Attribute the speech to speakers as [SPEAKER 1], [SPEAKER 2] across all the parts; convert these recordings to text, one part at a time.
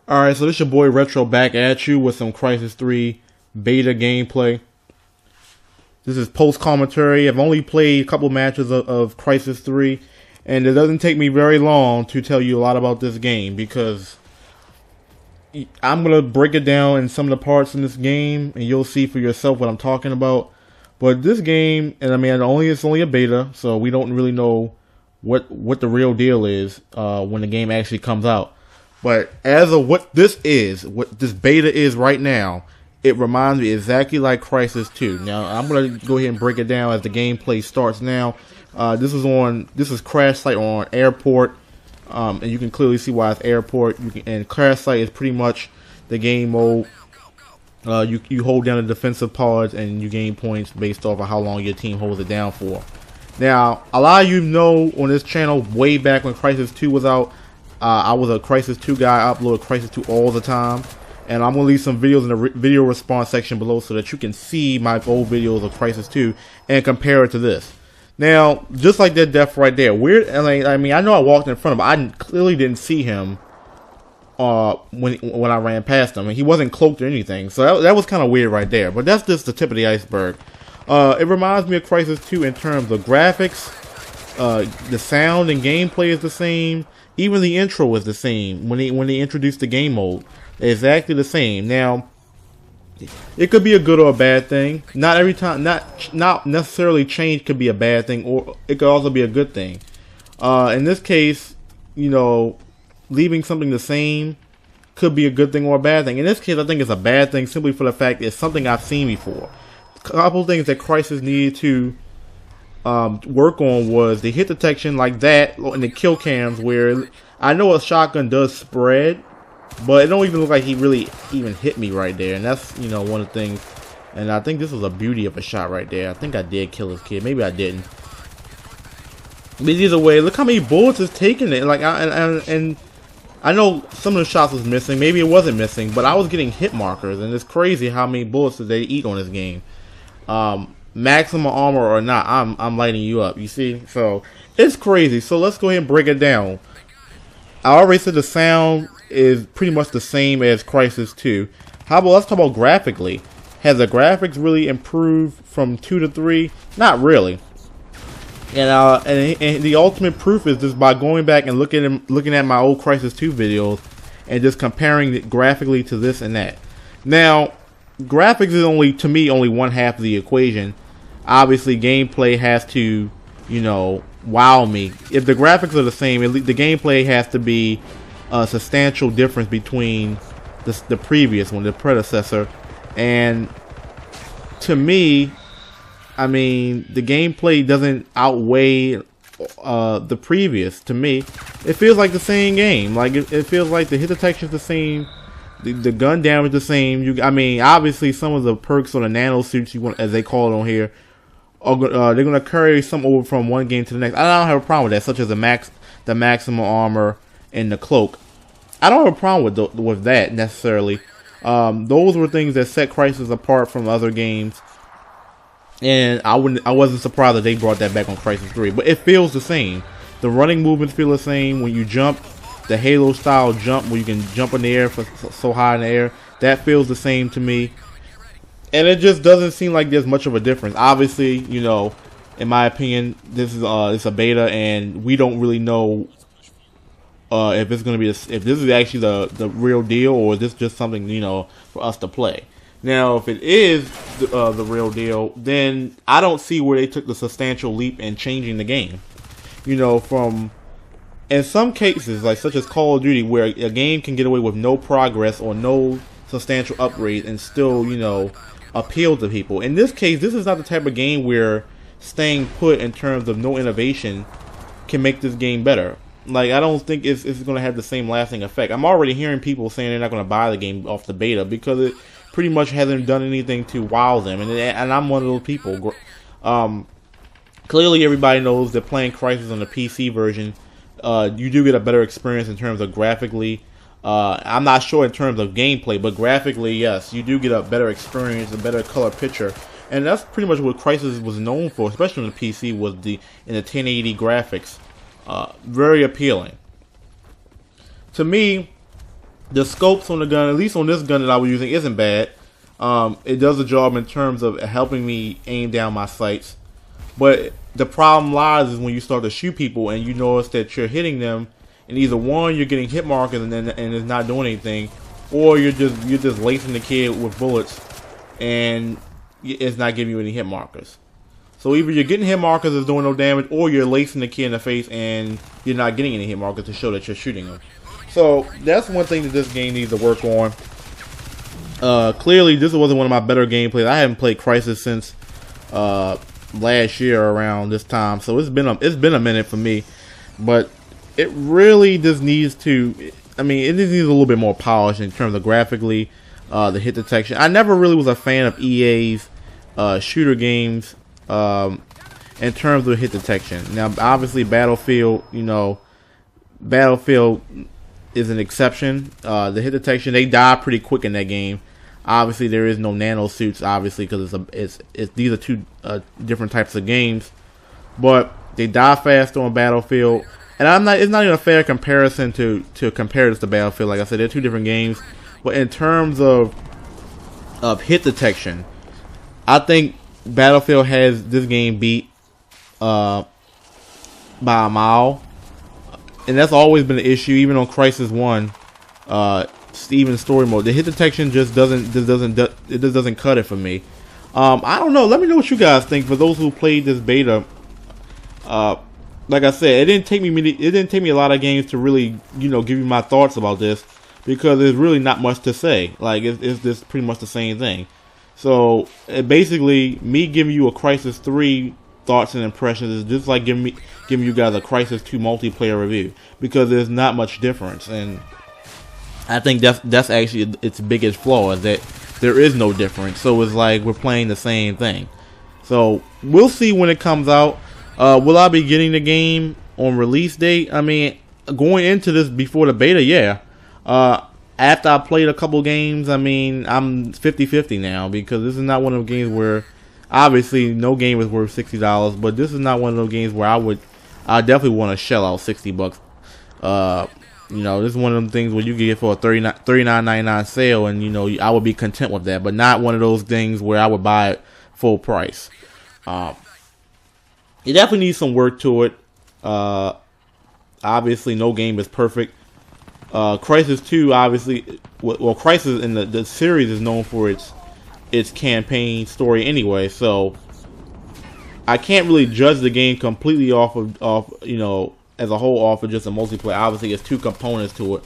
[SPEAKER 1] Alright, so this your boy Retro back at you with some Crysis 3 beta gameplay. This is post commentary. I've only played a couple matches of Crysis 3, and it doesn't take me very long to tell you a lot about this game because I'm going to break it down in some of the parts in this game, and you'll see for yourself what I'm talking about. But this game, and I mean, it's only a beta, so we don't really know what the real deal is when the game actually comes out. But as of what this beta is right now, it reminds me exactly like Crysis 2. Now, I'm going to go ahead and break it down as the gameplay starts now. This is Crash Site on Airport, and you can clearly see why it's Airport. And Crash Site is pretty much the game mode. You hold down the defensive pods and you gain points based off of how long your team holds it down for. Now, a lot of you know on this channel, way back when Crysis 2 was out, I was a Crysis 2 guy. I uploaded Crysis 2 all the time. And I'm going to leave some videos in the video response section below so that you can see my old videos of Crysis 2 and compare it to this. Now, just like that death right there. Weird. I mean, I know I walked in front of him. I clearly didn't see him when I ran past him. And he wasn't cloaked or anything. So that was kind of weird right there. But that's just the tip of the iceberg. It reminds me of Crysis 2 in terms of graphics. The sound and gameplay is the same. Even the intro is the same when they introduced the game mode. Exactly the same. Now, it could be a good or a bad thing. Not every time, not necessarily change could be a bad thing, or it could also be a good thing. In this case, you know, leaving something the same could be a good thing or a bad thing. In this case, I think it's a bad thing simply for the fact it's something I've seen before. A couple things that Crysis needed to work on was the hit detection like that and the kill cams, where I know a shotgun does spread, but it don't even look like he really even hit me right there. And that's, you know, one of the things. And I think this was a beauty of a shot right there. I think I did kill his kid. Maybe I didn't. But either way, look how many bullets it's taking it. Like, and I know some of the shots was missing. Maybe it wasn't missing, but I was getting hit markers, and it's crazy how many bullets that they eat on this game. Maximum armor or not, I'm lighting you up. You see, so it's crazy. So let's go ahead and break it down. I already said the sound is pretty much the same as Crysis 2. How about let's talk about graphically? Has the graphics really improved from 2 to 3? Not really. And the ultimate proof is just by going back and looking at my old Crysis 2 videos and just comparing it graphically to this and that. Now, graphics is only one half of the equation. Obviously, gameplay has to, you know, wow me. If the graphics are the same, the gameplay has to be a substantial difference between the previous one, the predecessor. And to me, I mean, the gameplay doesn't outweigh the previous. To me, it feels like the same game. Like it feels like the hit detection is the same. The gun damage the same. I mean, obviously, some of the perks on the nano suits, as they call it on here, they're gonna carry some over from one game to the next. I don't have a problem with that, such as the maximum armor and the cloak. I don't have a problem with that necessarily. Those were things that set Crysis apart from other games, and I wasn't surprised that they brought that back on Crysis 3. But it feels the same. The running movements feel the same when you jump. The Halo style jump where you can jump in the air for so high in the air, that feels the same to me. And it just doesn't seem like there's much of a difference. Obviously, you know, in my opinion, this is it's a beta, and we don't really know if it's gonna be if this is actually the real deal, or is this just something, you know, for us to play. Now, if it is the real deal, then I don't see where they took the substantial leap in changing the game. You know, from in some cases, like such as Call of Duty, where a game can get away with no progress or no substantial upgrades and still, you know, appeal to people. In this case, this is not the type of game where staying put in terms of no innovation can make this game better. Like, I don't think it's going to have the same lasting effect. I'm already hearing people saying they're not going to buy the game off the beta because it pretty much hasn't done anything to wow them, and I'm one of those people. Clearly, everybody knows that playing Crysis on the PC version, you do get a better experience in terms of graphically. I'm not sure in terms of gameplay, but graphically, yes, you do get a better experience, a better color picture. And that's pretty much what Crysis was known for, especially on the PC, was in the 1080 graphics. Very appealing. To me, The scopes on the gun, at least on this gun that I was using, isn't bad. It does the job in terms of helping me aim down my sights. But the problem lies is when you start to shoot people and you notice that you're hitting them, and either one, you're getting hit markers and it's not doing anything, or you're just lacing the kid with bullets and it's not giving you any hit markers. So either you're getting hit markers that's doing no damage, or you're lacing the kid in the face and you're not getting any hit markers to show that you're shooting them. So that's one thing that this game needs to work on. Clearly, this wasn't one of my better gameplays. I haven't played Crysis since last year around this time, so it's been a minute for me. But it really just needs to. I mean, it just needs a little bit more polish in terms of graphically, the hit detection. I never really was a fan of EA's shooter games in terms of hit detection. Now, obviously, Battlefield, Battlefield is an exception. The hit detection, they die pretty quick in that game. Obviously, there is no nano suits, obviously, because these are two different types of games. But they die faster on Battlefield, and it's not even a fair comparison to compare this to Battlefield. Like I said, they're two different games. But in terms of hit detection, I think Battlefield has this game beat by a mile. And that's always been an issue, even on Crysis 1, even story mode. The hit detection just doesn't cut it for me. I don't know. Let me know what you guys think. For those who played this beta, like I said, it didn't take me a lot of games to really, give you my thoughts about this, because there's really not much to say. Like it's just pretty much the same thing. So basically, me giving you a Crysis 3 thoughts and impressions is just like giving you guys a Crysis 2 multiplayer review, because there's not much difference. And I think that's actually its biggest flaw, is that there is no difference. So it's like we're playing the same thing. So we'll see when it comes out. Will I be getting the game on release date? I mean, going into this before the beta, yeah. After I played a couple games, I mean, I'm 50-50 now, because this is not one of the games where, obviously, no game is worth $60, but this is not one of those games where I definitely want to shell out $60. This is one of them things where you get it for a $39.99 sale, and I would be content with that, but not one of those things where I would buy it full price. It definitely needs some work to it. Obviously, no game is perfect. Crysis 2, obviously, well, Crysis in the series is known for its campaign story anyway, so I can't really judge the game completely off as a whole off of just a multiplayer. Obviously, it's two components to it.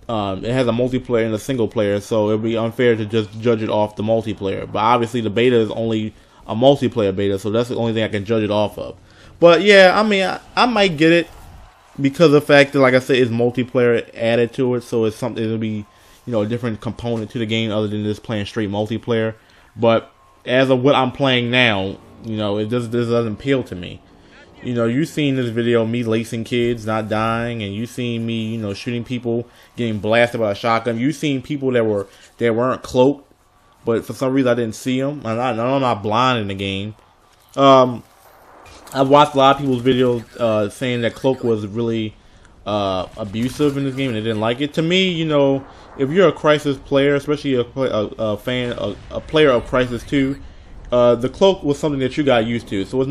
[SPEAKER 1] It has a multiplayer and a single player, so it would be unfair to just judge it off the multiplayer. But obviously, the beta is only a multiplayer beta, so that's the only thing I can judge it off of. But yeah, I mean, I might get it because of the fact that, like I said, it's multiplayer added to it, so it's something that'll be, a different component to the game other than just playing straight multiplayer. But as of what I'm playing now, it just doesn't appeal to me. You've seen this video, me lacing kids, not dying, and you've seen me, shooting people, getting blasted by a shotgun. You've seen people that weren't cloaked, but for some reason I didn't see them. I'm not blind in the game. I've watched a lot of people's videos saying that cloak was really abusive in this game and they didn't like it. To me, if you're a Crysis player, especially a player of Crysis 2, the cloak was something that you got used to. So it's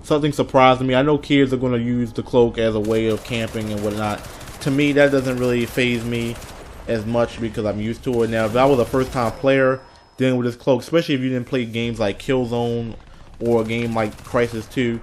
[SPEAKER 1] something surprised me. I know kids are going to use the cloak as a way of camping and whatnot. To me, that doesn't really faze me as much because I'm used to it. Now, if I was a first-time player dealing with this cloak, especially if you didn't play games like Killzone or a game like Crysis 2,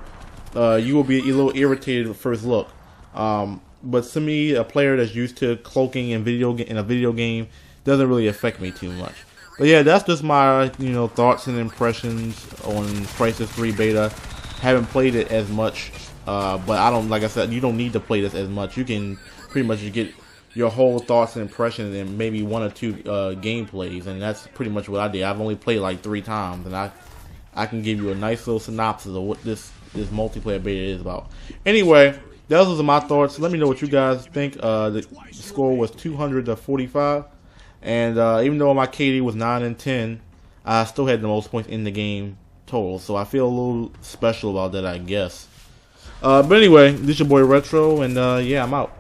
[SPEAKER 1] you will be a little irritated at first look. But to me, a player that's used to cloaking in a video game doesn't really affect me too much. But yeah, that's just my thoughts and impressions on Crysis 3 beta. Haven't played it as much, but like I said, you don't need to play this as much. You can pretty much get your whole thoughts and impressions in maybe one or two gameplays, and that's pretty much what I did. I've only played like 3 times, and I can give you a nice little synopsis of what this multiplayer beta is about. Anyway, those are my thoughts. Let me know what you guys think. The score was 200-45, and even though my KD was 9 and 10, I still had the most points in the game total. So I feel a little special about that, I guess. But anyway, this is your boy Retro, and yeah, I'm out.